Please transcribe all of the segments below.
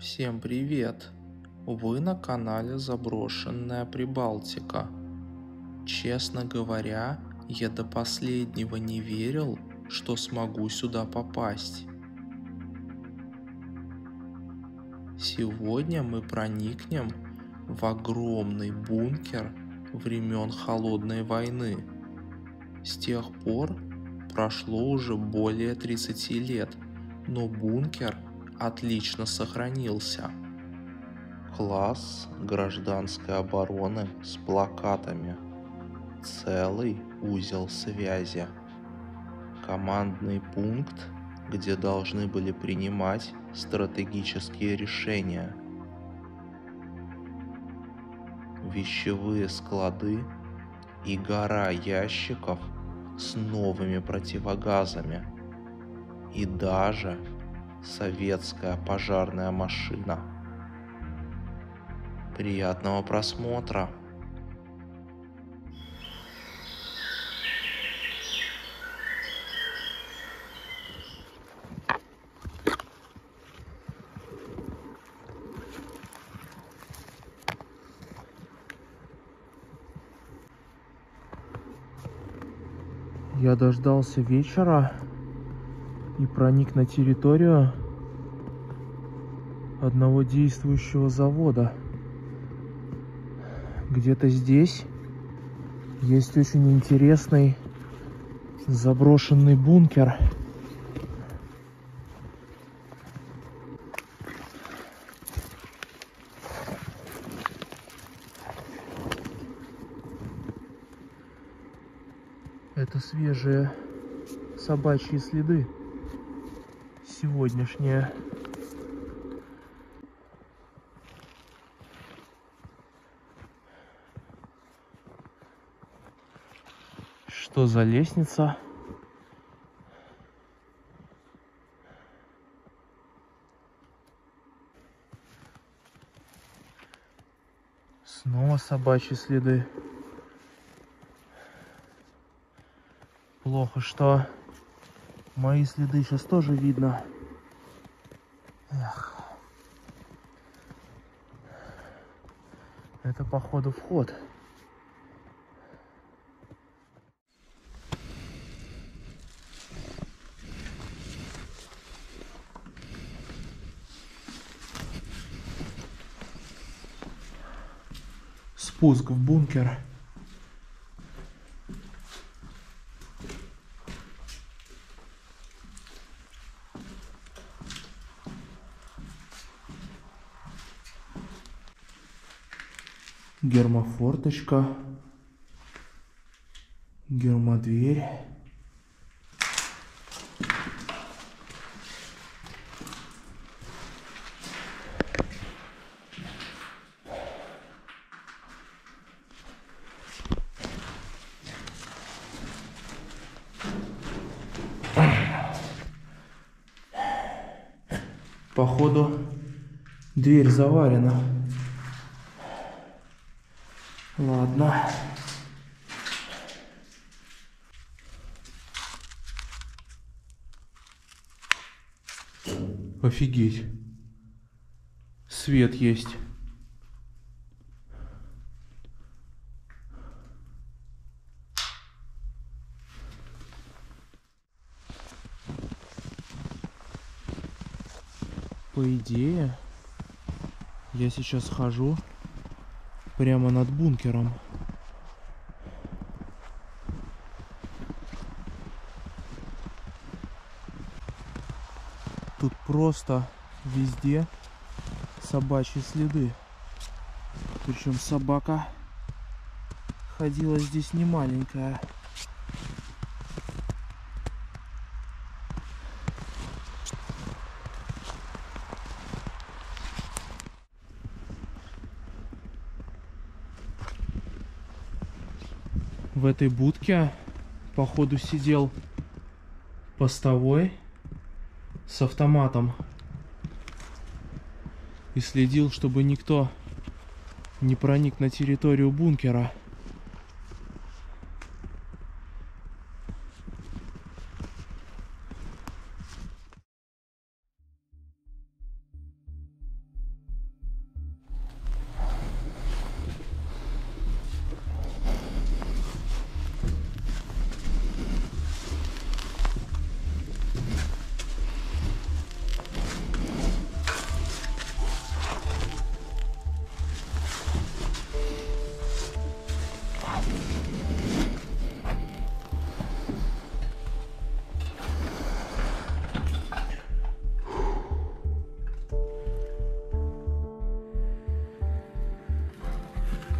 Всем привет! Вы на канале Заброшенная Прибалтика. Честно говоря, я до последнего не верил, что смогу сюда попасть. Сегодня мы проникнем в огромный бункер времен Холодной войны. С тех пор прошло уже более 30 лет, но бункер отлично сохранился. Класс гражданской обороны с плакатами. Целый узел связи. Командный пункт, где должны были принимать стратегические решения. Вещевые склады и гора ящиков с новыми противогазами. И даже советская пожарная машина. Приятного просмотра! Я дождался вечера и проник на территорию одного действующего завода. Где-то здесь есть очень интересный заброшенный бункер. Это свежие собачьи следы, сегодняшние. Что за лестница? Снова собачьи следы. Плохо, что мои следы сейчас тоже видно. Эх. Это, походу, вход. Спуск в бункер. Гермофорточка. Гермодверь. Походу, дверь заварена. Ладно. Офигеть. Свет есть. По идее, я сейчас хожу прямо над бункером. Тут просто везде собачьи следы. Причем собака ходила здесь не маленькая. В этой будке, походу, сидел постовой с автоматом и следил, чтобы никто не проник на территорию бункера.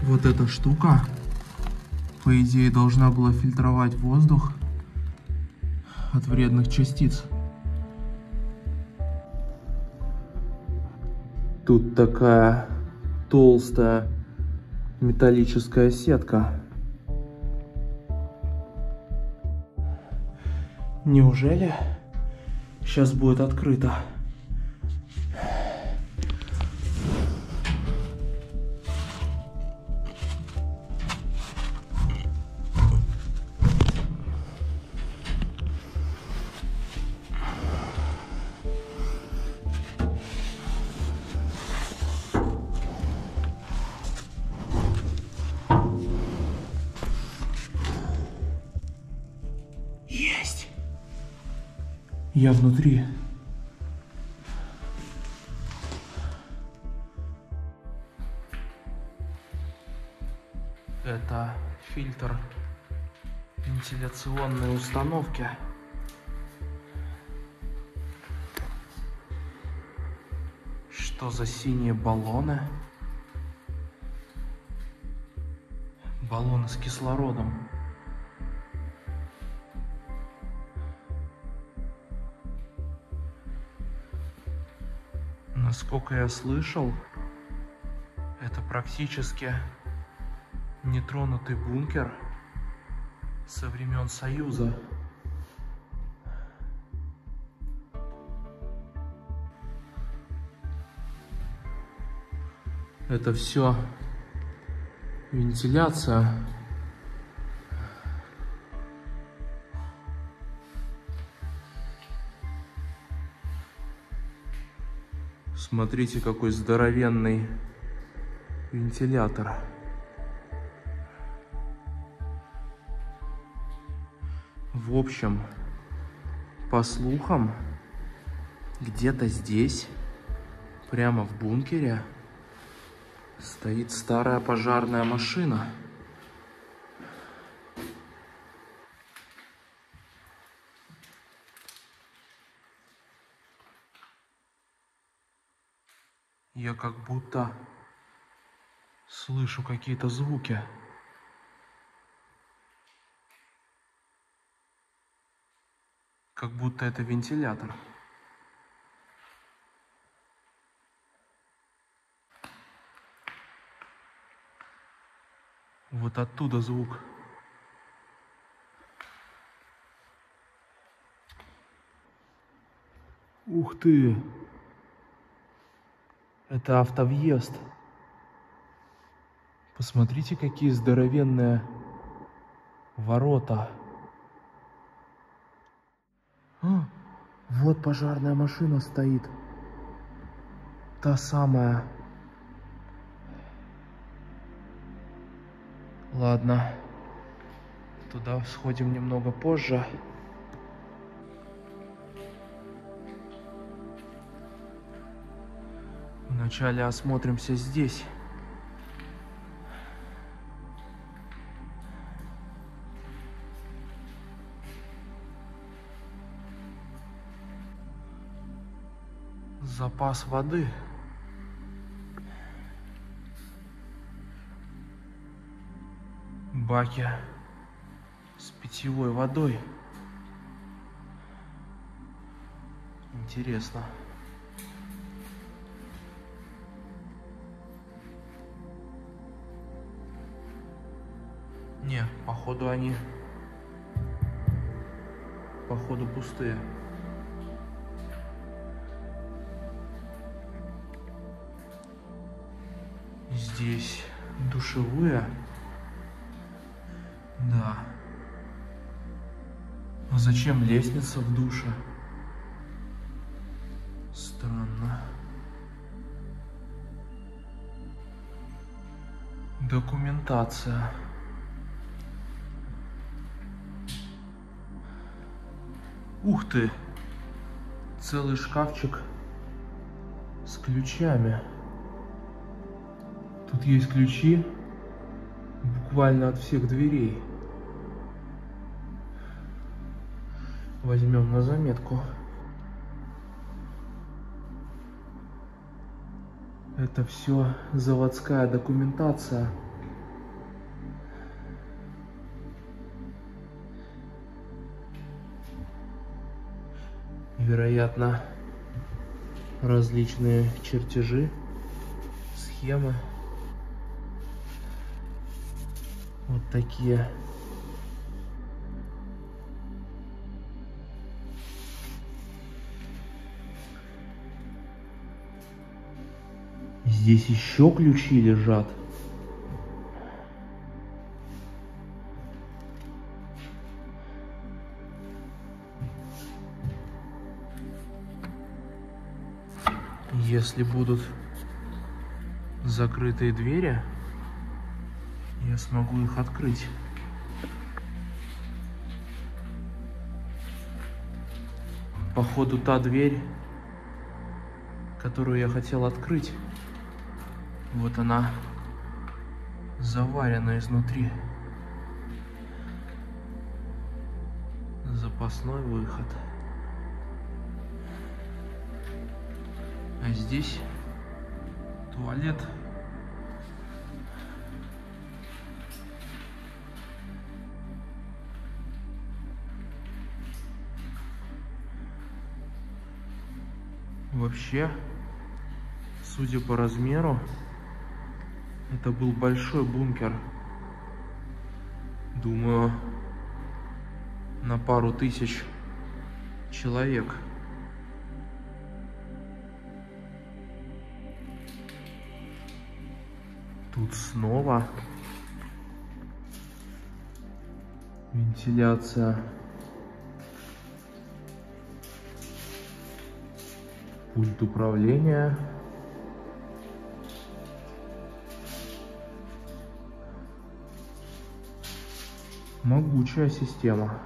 Вот эта штука, по идее, должна была фильтровать воздух от вредных частиц. Тут такая толстая металлическая сетка. Неужели сейчас будет открыто? Есть! Я внутри. Это фильтр вентиляционной установки. Что за синие баллоны? Баллоны с кислородом. Насколько я слышал, это практически нетронутый бункер со времен Союза. Это все вентиляция. Смотрите, какой здоровенный вентилятор. В общем, по слухам, где-то здесь, прямо в бункере, стоит старая пожарная машина. Я как будто слышу какие-то звуки. Как будто это вентилятор. Вот оттуда звук. Ух ты! Это автовъезд. Посмотрите, какие здоровенные ворота. Вот пожарная машина стоит. Та самая. Ладно. Туда сходим немного позже. Вначале осмотримся здесь. Запас воды. Баки с питьевой водой. Интересно. Не, походу они пустые. Здесь душевые. Да. А зачем лестница в душе? Странно. Документация. Ух ты! Целый шкафчик с ключами. Тут есть ключи буквально от всех дверей. Возьмем на заметку. Это все заводская документация. Вероятно, различные чертежи, схемы. Вот такие. Здесь еще ключи лежат. Если будут закрытые двери, я смогу их открыть. Походу, та дверь, которую я хотел открыть, вот она заварена изнутри. Запасной выход. А здесь туалет. Вообще, судя по размеру, это был большой бункер. Думаю, на пару тысяч человек. Тут снова вентиляция. Пульт управления. Могучая система.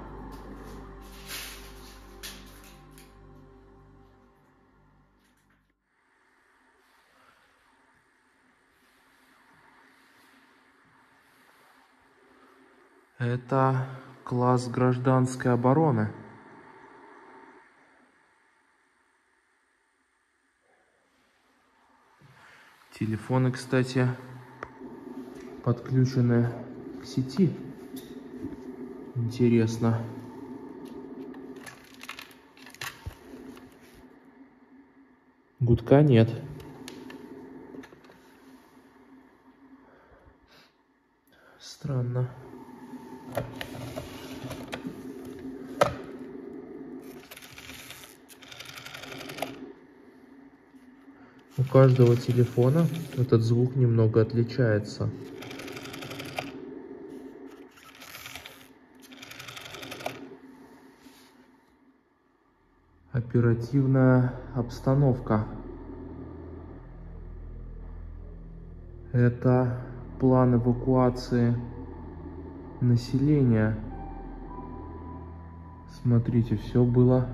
Это класс гражданской обороны. Телефоны, кстати, подключены к сети. Интересно. Гудка нет. Странно. У каждого телефона этот звук немного отличается. Оперативная обстановка. Это план эвакуации населения. Смотрите, все было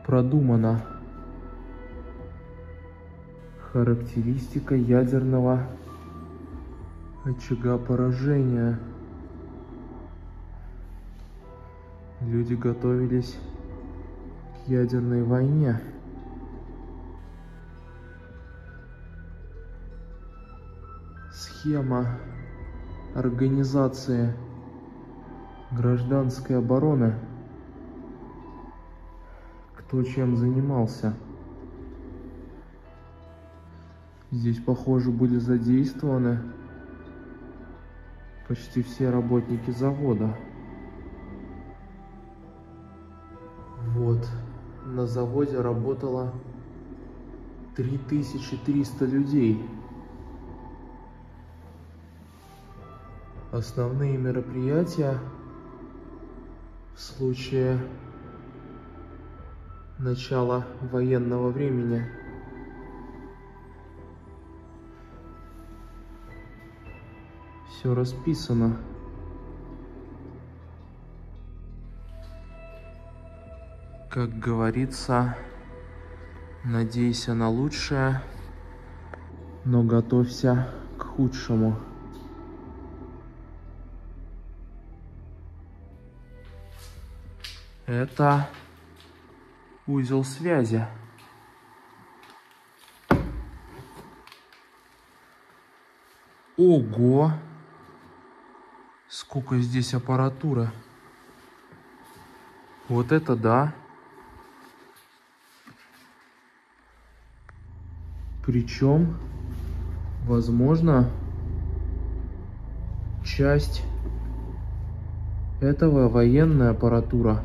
продумано. Характеристика ядерного очага поражения. Люди готовились к ядерной войне. Схема организации гражданской обороны. Кто чем занимался. Здесь, похоже, были задействованы почти все работники завода. Вот, на заводе работало 3300 людей. Основные мероприятия в случае начала военного времени. Все расписано. Как говорится, надейся на лучшее, но готовься к худшему. Это узел связи. Ого! Сколько здесь аппаратуры. Вот это да. Причем, возможно, часть этого военная аппаратура.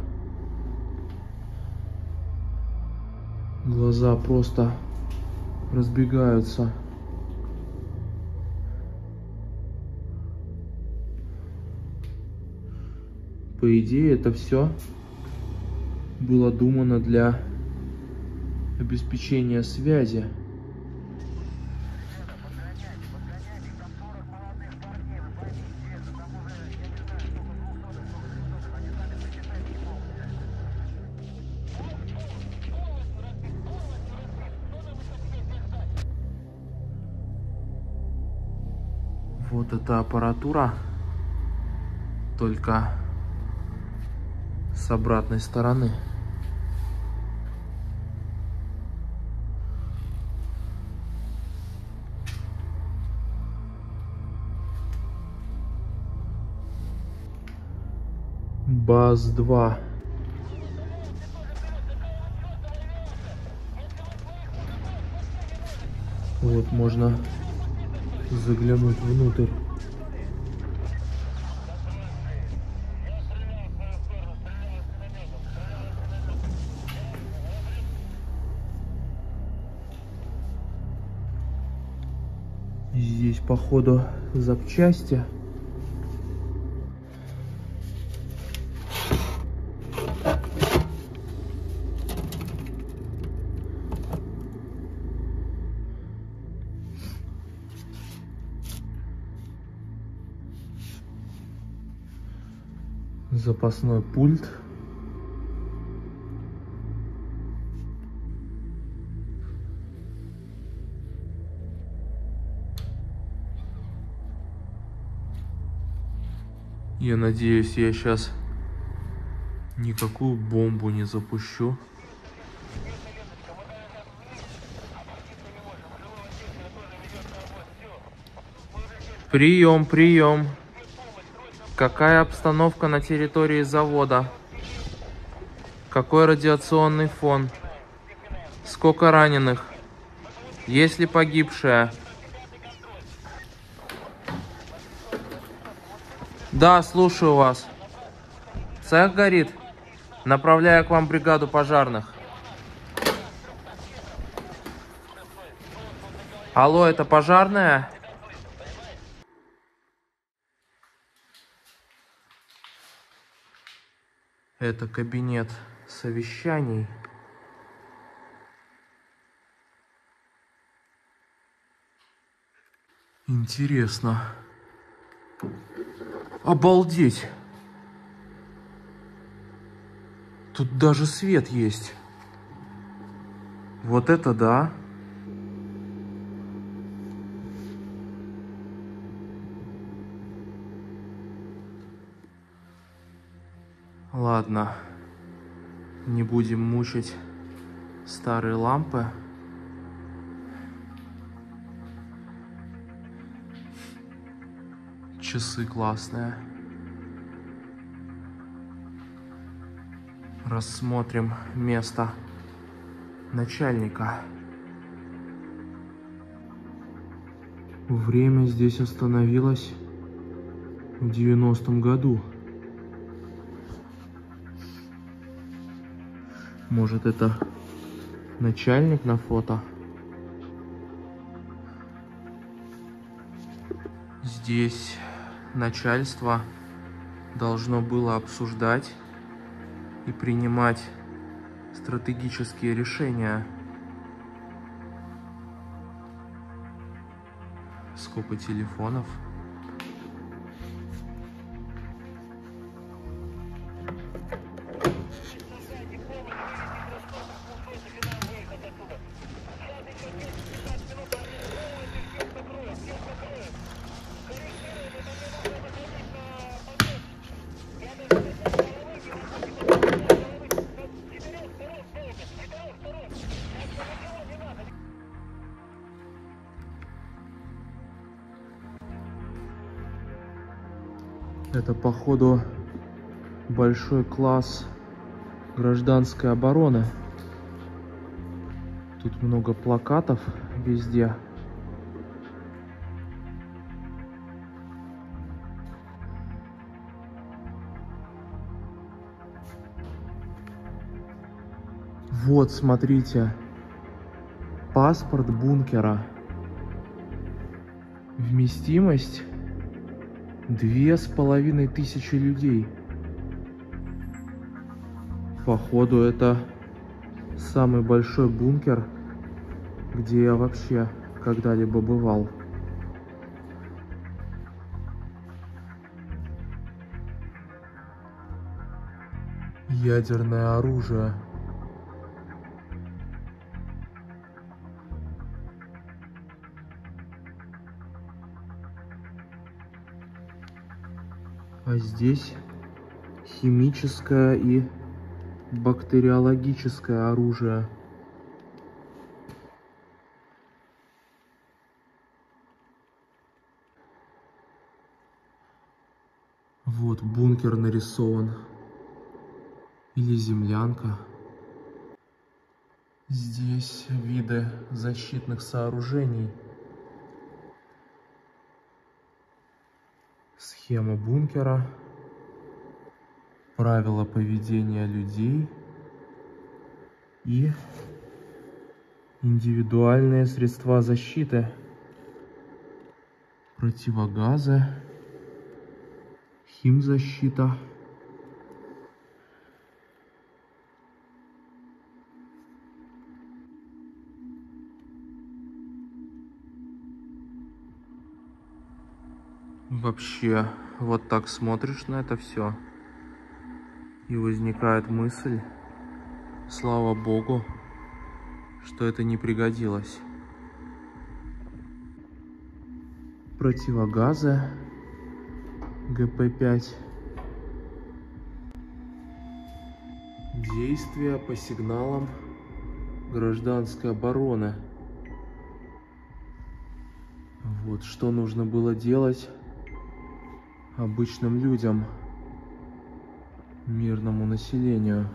Глаза просто разбегаются. По идее, это все было думано для обеспечения связи. Вот эта аппаратура, только с обратной стороны. БАЗ-2. Вот можно заглянуть внутрь. Здесь, походу, запчасти. Запасной пульт. Я надеюсь, я сейчас никакую бомбу не запущу. Прием, прием. Какая обстановка на территории завода? Какой радиационный фон? Сколько раненых? Есть ли погибшие? Да, слушаю вас. Цех горит? Направляю к вам бригаду пожарных. Алло, это пожарная? Это кабинет совещаний. Интересно. Обалдеть! Тут даже свет есть. Вот это да! Ладно, не будем мучить старые лампы. Часы классные. Рассмотрим место начальника. Время здесь остановилось в 90-м году. Может, это начальник на фото? Здесь начальство должно было обсуждать и принимать стратегические решения. Сколько телефонов? Это, походу, большой класс гражданской обороны. Тут много плакатов везде. Вот, смотрите. Паспорт бункера. Вместимость 2500 людей. Походу, это самый большой бункер, где я вообще когда-либо бывал. Ядерное оружие. А здесь химическое и бактериологическое оружие. Вот бункер нарисован. Или землянка. Здесь виды защитных сооружений. Схема бункера. Правила поведения людей. И индивидуальные средства защиты. Противогазы. Химзащита. Вообще, вот так смотришь на это все, и возникает мысль, слава богу, что это не пригодилось. Противогазы ГП-5. Действия по сигналам гражданской обороны. Вот что нужно было делать обычным людям, мирному населению.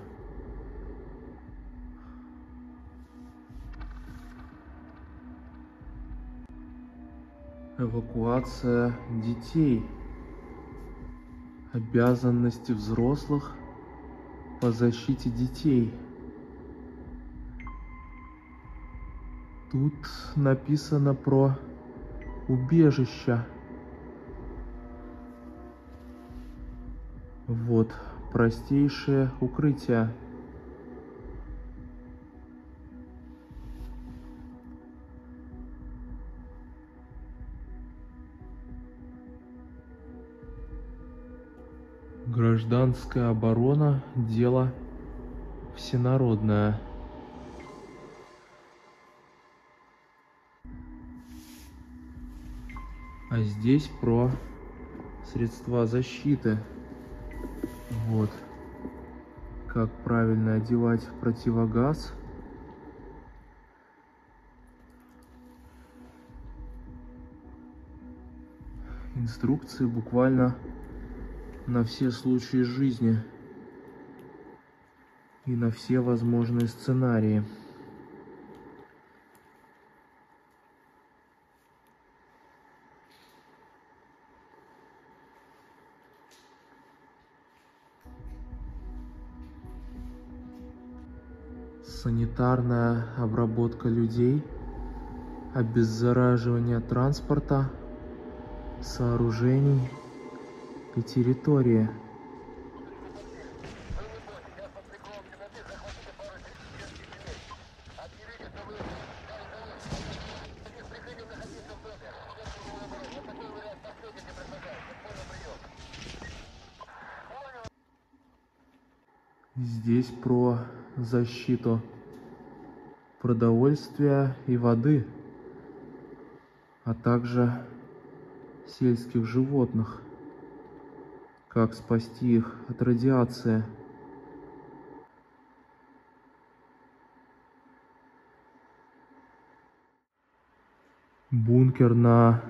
Эвакуация детей. Обязанности взрослых по защите детей. Тут написано про убежища. Вот, простейшее укрытие. Гражданская оборона – дело всенародное. А здесь про средства защиты. Вот. Как правильно одевать противогаз. Инструкции буквально на все случаи жизни и на все возможные сценарии. Санитарная обработка людей, обеззараживание транспорта, сооружений и территории. Здесь про защиту продовольствия и воды, а также сельских животных, как спасти их от радиации. Бункер на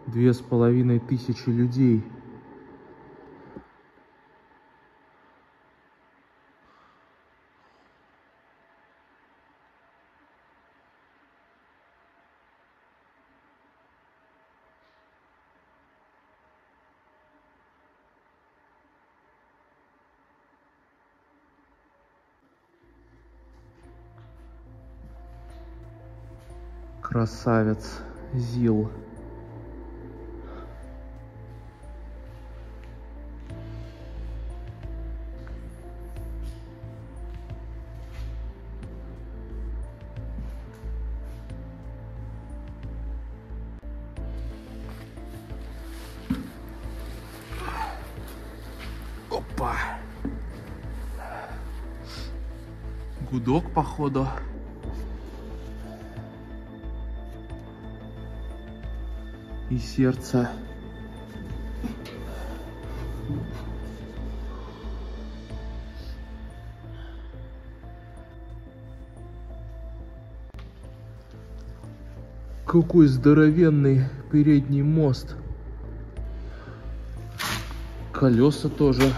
2500 людей. Красавец ЗИЛ. Опа. Гудок, походу. И сердце. Какой здоровенный передний мост. Колеса тоже,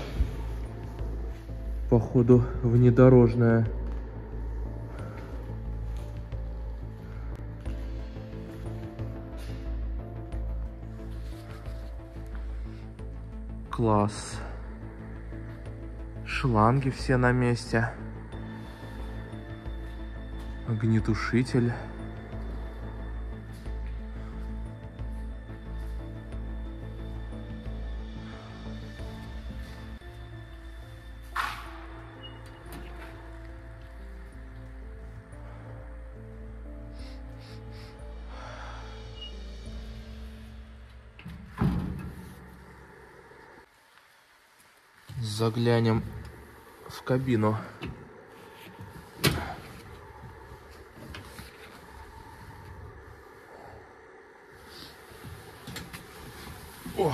походу, внедорожная. Класс. Шланги все на месте. Огнетушитель. Заглянем в кабину. О!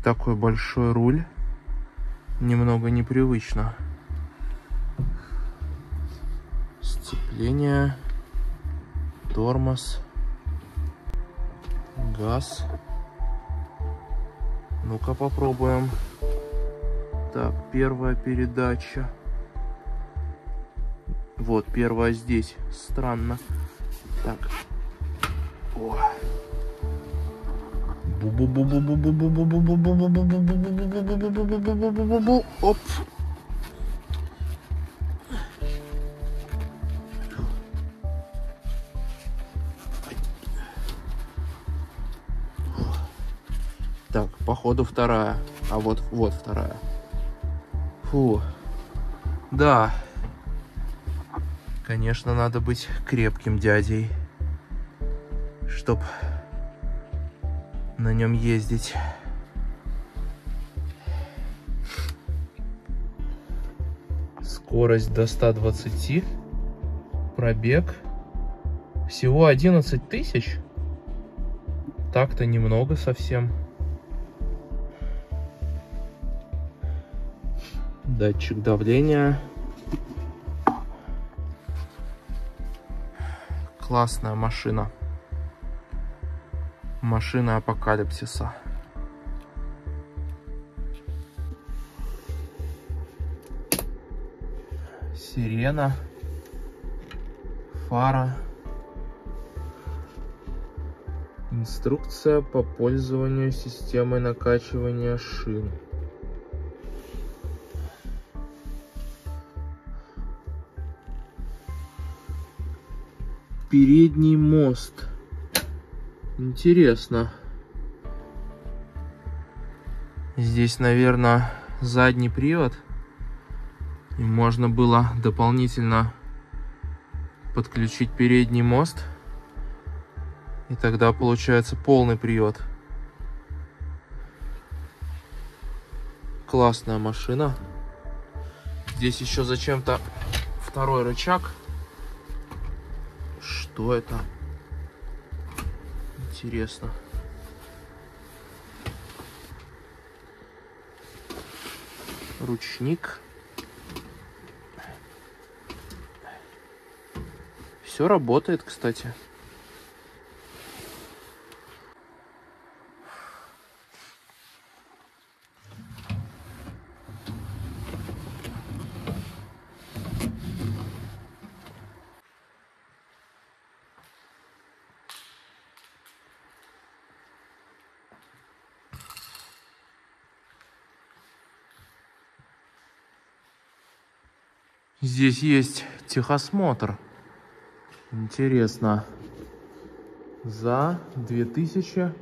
Такой большой руль. Немного непривычно. Сцепление. Тормоз. Газ. Ну-ка попробуем. Так, первая передача. Вот, первая здесь. Странно. Так. О. Оп. Так, походу вторая. А вот вторая. Фу. Да. Конечно, надо быть крепким дядей, чтоб на нем ездить. Скорость до 120. Пробег всего 11 тысяч. Так-то немного совсем. Датчик давления. Классная машина. Машина апокалипсиса. Сирена. Фара. Инструкция по пользованию системой накачивания шин. Передний мост. Интересно. Здесь, наверное, задний привод. И можно было дополнительно подключить передний мост. И тогда получается полный привод. Классная машина. Здесь еще зачем-то второй рычаг. Что это? Интересно. Ручник. Все работает, кстати. Здесь есть техосмотр. Интересно. За 2002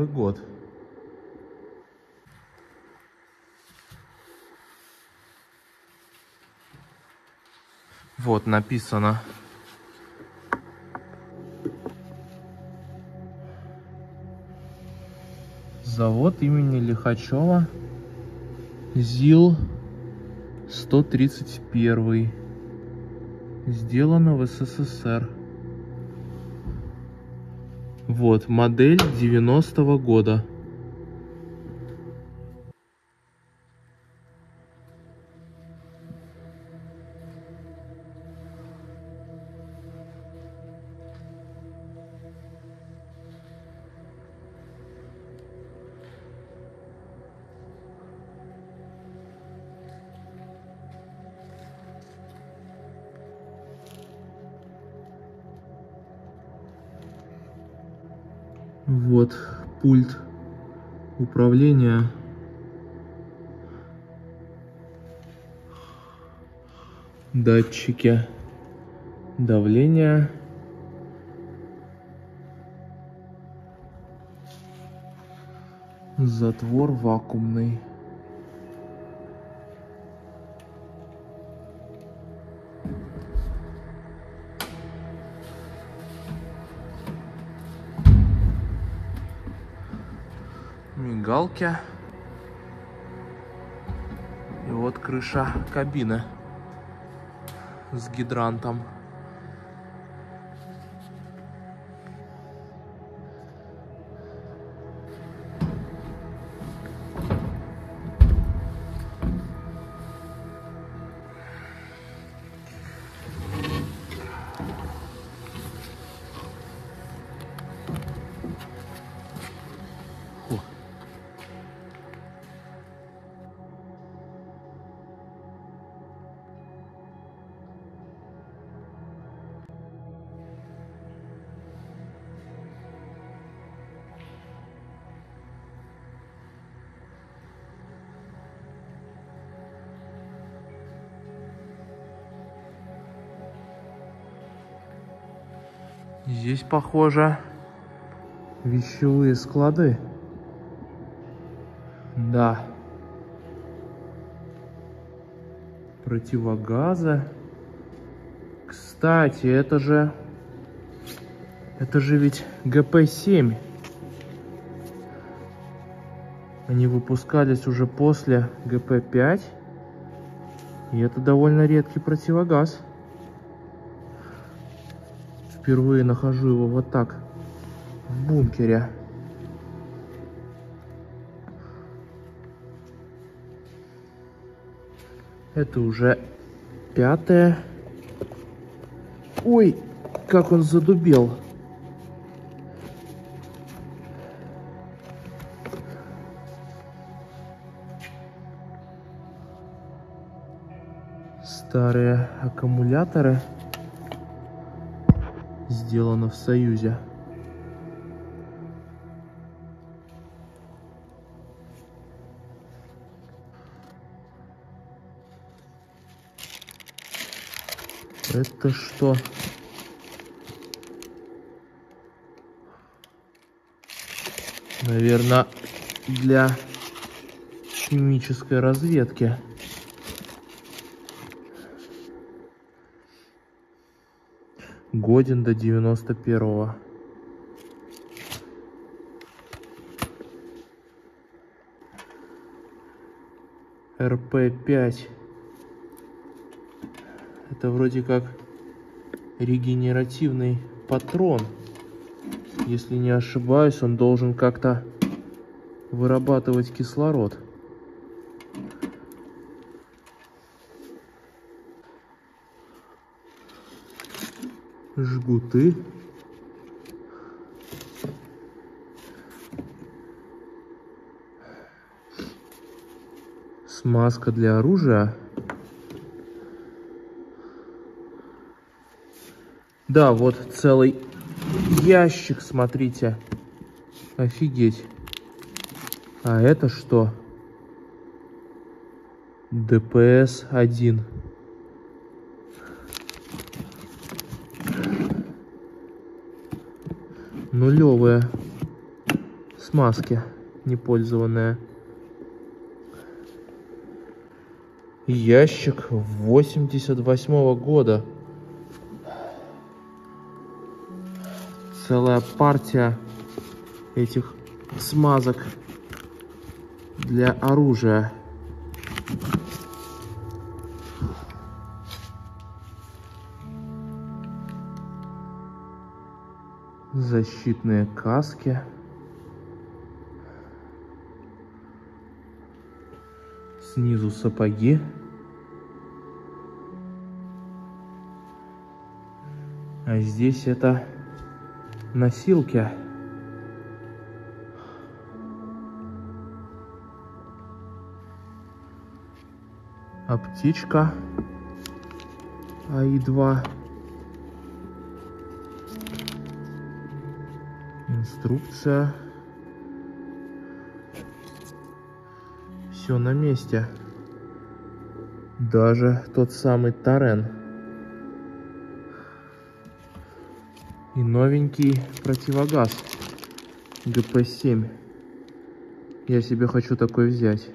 год. Вот написано. Завод имени Лихачева. ЗИЛ-131. Сделано в СССР. Вот, модель 90-го года. Вот пульт управления. Датчики давления. Затвор вакуумный. Мигалки. И вот крыша кабины с гидрантом. Здесь, похоже, вещевые склады. Да. Противогазы. Кстати, это же ведь ГП-7. Они выпускались уже после ГП-5. И это довольно редкий противогаз. Впервые нахожу его вот так в бункере. Это уже 5-е. Ой, как он задубел. Старые аккумуляторы. Сделано в Союзе. Это что? Наверное, для химической разведки. Годен до 91-го. РП-5. Это вроде как регенеративный патрон. Если не ошибаюсь, он должен как-то вырабатывать кислород. Жгуты. Смазка для оружия. Да, вот целый ящик, смотрите. Офигеть. А это что? ДПС-1. нулевые смазки, непользованные. Ящик 88-го года. Целая партия этих смазок для оружия. Защитные каски. Снизу сапоги. А здесь это носилки. Аптечка АИ-2. Инструкция. Все на месте. Даже тот самый Тарен. И новенький противогаз ГП-7. Я себе хочу такой взять.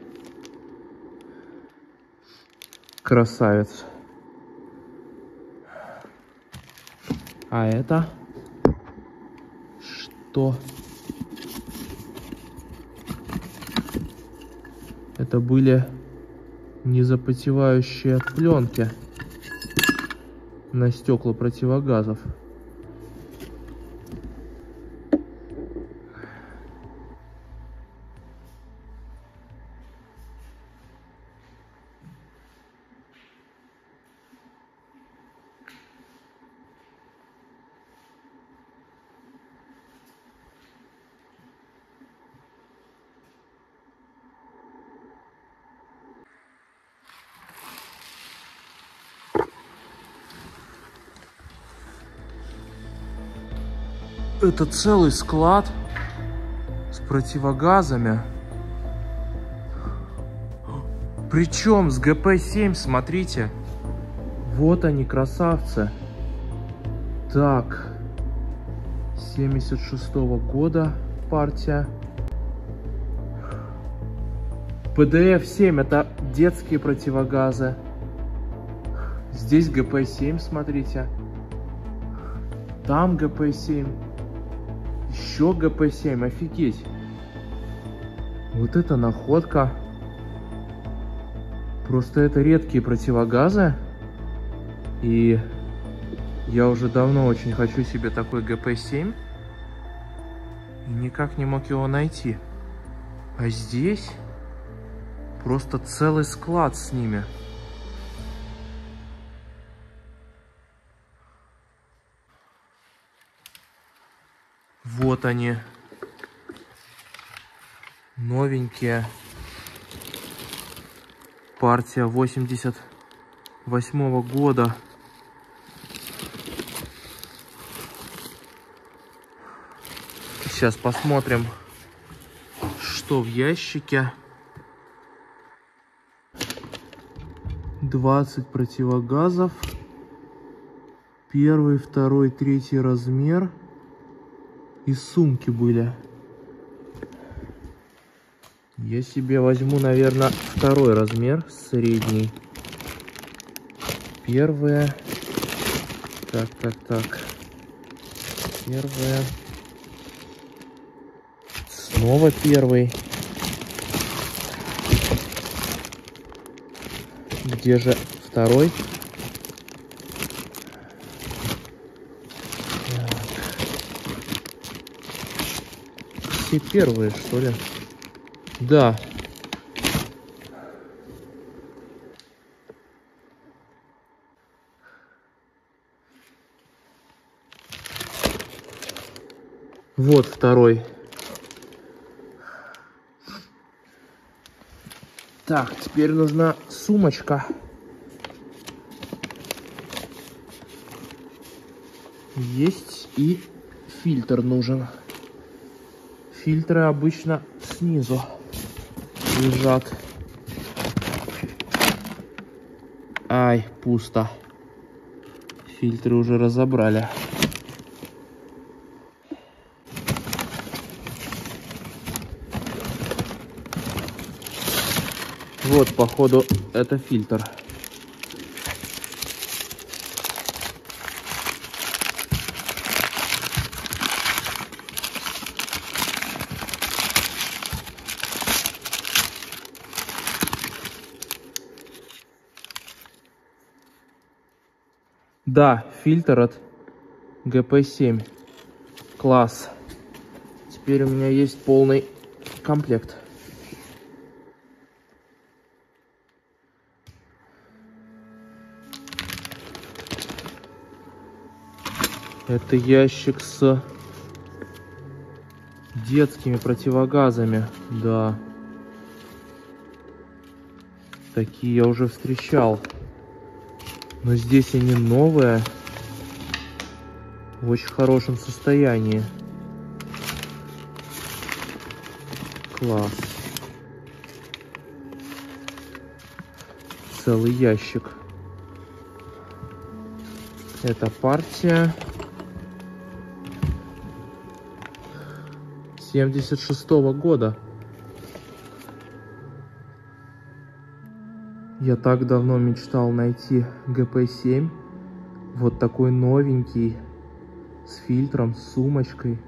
Красавец. А это что? Это были незапотевающие пленки на стекла противогазов. Это целый склад с противогазами. Причем с ГП-7, смотрите. Вот они, красавцы. Так. 76-го года партия. ПДФ-7 это детские противогазы. Здесь ГП-7, смотрите. Там ГП-7. Еще ГП-7, офигеть. Вот это находка. Просто это редкие противогазы. И я уже давно очень хочу себе такой ГП-7. И никак не мог его найти. А здесь просто целый склад с ними. Вот они, новенькие, партия 88-го года. Сейчас посмотрим, что в ящике. 20 противогазов, 1, 2, 3 размер. И сумки были. Я себе возьму, наверное, 2 размер, средний. 1. Так. 1. Снова 1. Где же 2? Все первые, что ли? Да. Вот 2. Так, теперь нужна сумочка. Есть, и фильтр нужен. Фильтры обычно снизу лежат. Ай, пусто. Фильтры уже разобрали. Вот, походу, это фильтр. Да, фильтр от ГП-7. Класс. Теперь у меня есть полный комплект. Это ящик с детскими противогазами. Да. Такие я уже встречал. Но здесь они новые. В очень хорошем состоянии. Класс. Целый ящик. Это партия 76-го года. Я так давно мечтал найти ГП-7. Вот такой новенький. С фильтром, с сумочкой.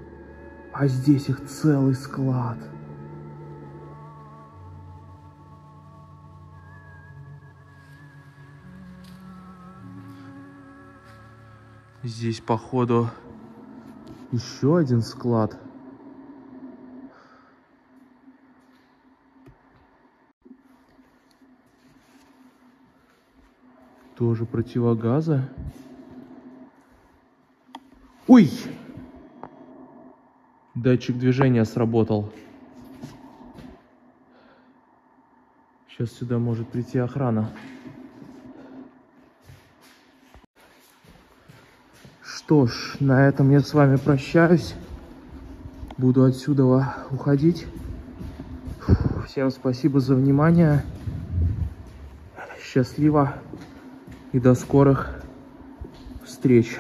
А здесь их целый склад. Здесь, походу, еще один склад. Тоже противогазы. Ой! Датчик движения сработал. Сейчас сюда может прийти охрана. Что ж, на этом я с вами прощаюсь. Буду отсюда уходить. Всем спасибо за внимание. Счастливо и до скорых встреч.